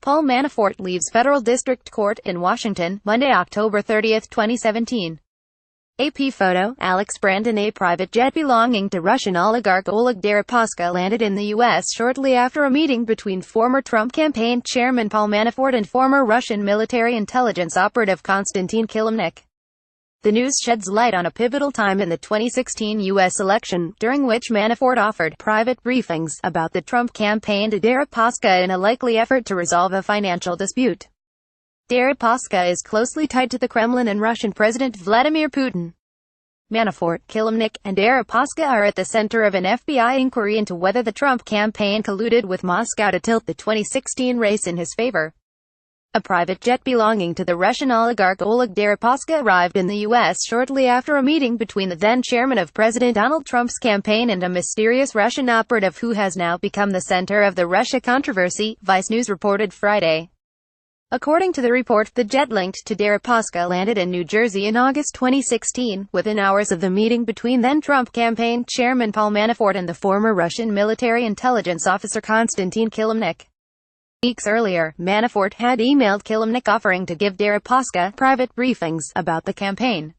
Paul Manafort leaves federal district court in Washington, Monday, October 30, 2017. AP photo, Alex Brandon. A private jet belonging to Russian oligarch Oleg Deripaska landed in the U.S. shortly after a meeting between former Trump campaign chairman Paul Manafort and former Russian military intelligence operative Konstantin Kilimnik. The news sheds light on a pivotal time in the 2016 U.S. election, during which Manafort offered private briefings about the Trump campaign to Deripaska in a likely effort to resolve a financial dispute. Deripaska is closely tied to the Kremlin and Russian President Vladimir Putin. Manafort, Kilimnik, and Deripaska are at the center of an FBI inquiry into whether the Trump campaign colluded with Moscow to tilt the 2016 race in his favor. A private jet belonging to the Russian oligarch Oleg Deripaska arrived in the U.S. shortly after a meeting between the then-chairman of President Donald Trump's campaign and a mysterious Russian operative who has now become the center of the Russia controversy, Vice News reported Friday. According to the report, the jet linked to Deripaska landed in New Jersey in August 2016, within hours of the meeting between then-Trump campaign chairman Paul Manafort and the former Russian military intelligence officer Konstantin Kilimnik. Weeks earlier, Manafort had emailed Kilimnik offering to give Deripaska private briefings about the campaign.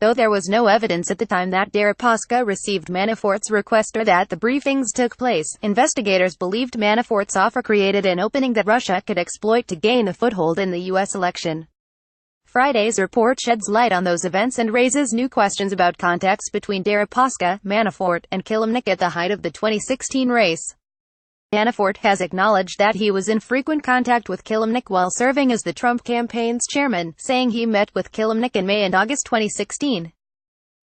Though there was no evidence at the time that Deripaska received Manafort's request or that the briefings took place, investigators believed Manafort's offer created an opening that Russia could exploit to gain a foothold in the U.S. election. Friday's report sheds light on those events and raises new questions about contacts between Deripaska, Manafort, and Kilimnik at the height of the 2016 race. Manafort has acknowledged that he was in frequent contact with Kilimnik while serving as the Trump campaign's chairman, saying he met with Kilimnik in May and August 2016.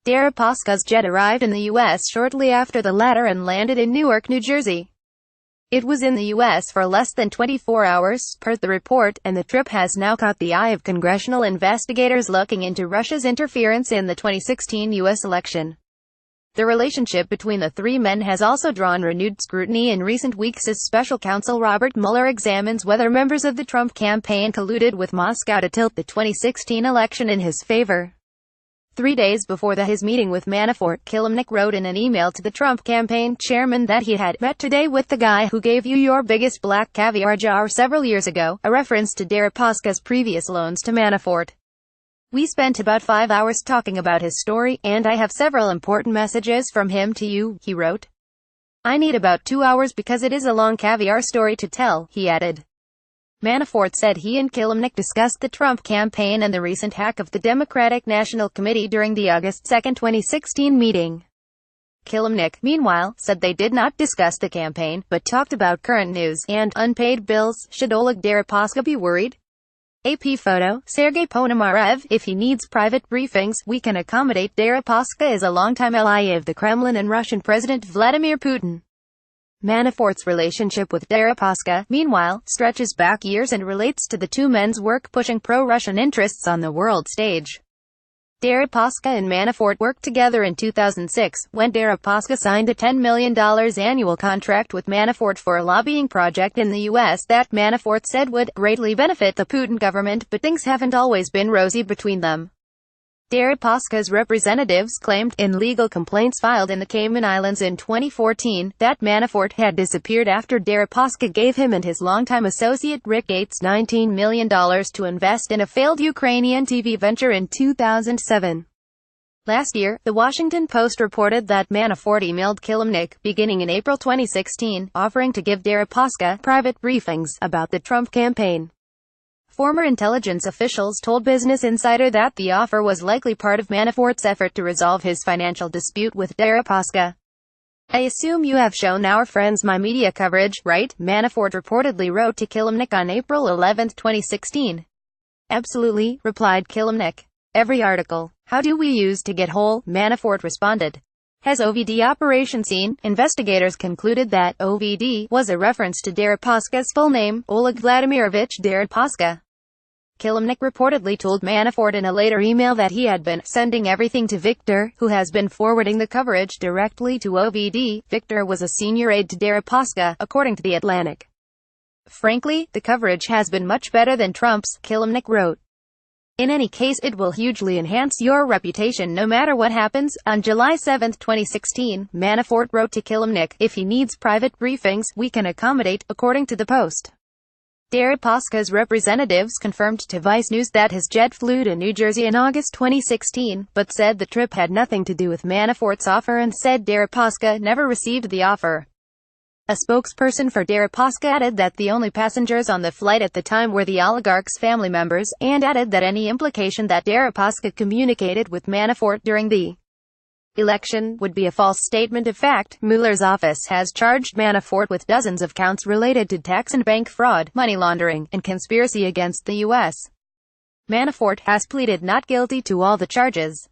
Deripaska's jet arrived in the U.S. shortly after the latter and landed in Newark, New Jersey. It was in the U.S. for less than 24 hours, per the report, and the trip has now caught the eye of congressional investigators looking into Russia's interference in the 2016 U.S. election. The relationship between the three men has also drawn renewed scrutiny in recent weeks as special counsel Robert Mueller examines whether members of the Trump campaign colluded with Moscow to tilt the 2016 election in his favor. 3 days before his meeting with Manafort, Kilimnik wrote in an email to the Trump campaign chairman that he had met today with the guy who gave you your biggest black caviar jar several years ago, a reference to Deripaska's previous loans to Manafort. We spent about 5 hours talking about his story, and I have several important messages from him to you, he wrote. I need about 2 hours because it is a long caviar story to tell, he added. Manafort said he and Kilimnik discussed the Trump campaign and the recent hack of the Democratic National Committee during the August 2, 2016 meeting. Kilimnik, meanwhile, said they did not discuss the campaign, but talked about current news and unpaid bills. Should Oleg Deripaska be worried? AP photo, Sergei Ponomarev. If he needs private briefings, we can accommodate. Deripaska is a longtime ally of the Kremlin and Russian President Vladimir Putin. Manafort's relationship with Deripaska, meanwhile, stretches back years and relates to the two men's work pushing pro-Russian interests on the world stage. Deripaska and Manafort worked together in 2006, when Deripaska signed a $10 million annual contract with Manafort for a lobbying project in the U.S. that Manafort said would greatly benefit the Putin government, but things haven't always been rosy between them. Deripaska's representatives claimed, in legal complaints filed in the Cayman Islands in 2014, that Manafort had disappeared after Deripaska gave him and his longtime associate Rick Gates $19 million to invest in a failed Ukrainian TV venture in 2007. Last year, The Washington Post reported that Manafort emailed Kilimnik, beginning in April 2016, offering to give Deripaska private briefings about the Trump campaign. Former intelligence officials told Business Insider that the offer was likely part of Manafort's effort to resolve his financial dispute with Deripaska. I assume you have shown our friends my media coverage, right? Manafort reportedly wrote to Kilimnik on April 11, 2016. Absolutely, replied Kilimnik. Every article. How do we use to get whole? Manafort responded. Has OVD operation seen? Investigators concluded that OVD was a reference to Deripaska's full name, Oleg Vladimirovich Deripaska. Kilimnik reportedly told Manafort in a later email that he had been sending everything to Victor, who has been forwarding the coverage directly to OVD. Victor was a senior aide to Deripaska, according to The Atlantic. Frankly, the coverage has been much better than Trump's, Kilimnik wrote. In any case, it will hugely enhance your reputation no matter what happens. On July 7, 2016, Manafort wrote to Kilimnik, if he needs private briefings, we can accommodate, according to the Post. Deripaska's representatives confirmed to Vice News that his jet flew to New Jersey in August 2016, but said the trip had nothing to do with Manafort's offer and said Deripaska never received the offer. A spokesperson for Deripaska added that the only passengers on the flight at the time were the oligarch's family members, and added that any implication that Deripaska communicated with Manafort during the election would be a false statement of fact. Mueller's office has charged Manafort with dozens of counts related to tax and bank fraud, money laundering, and conspiracy against the U.S. Manafort has pleaded not guilty to all the charges.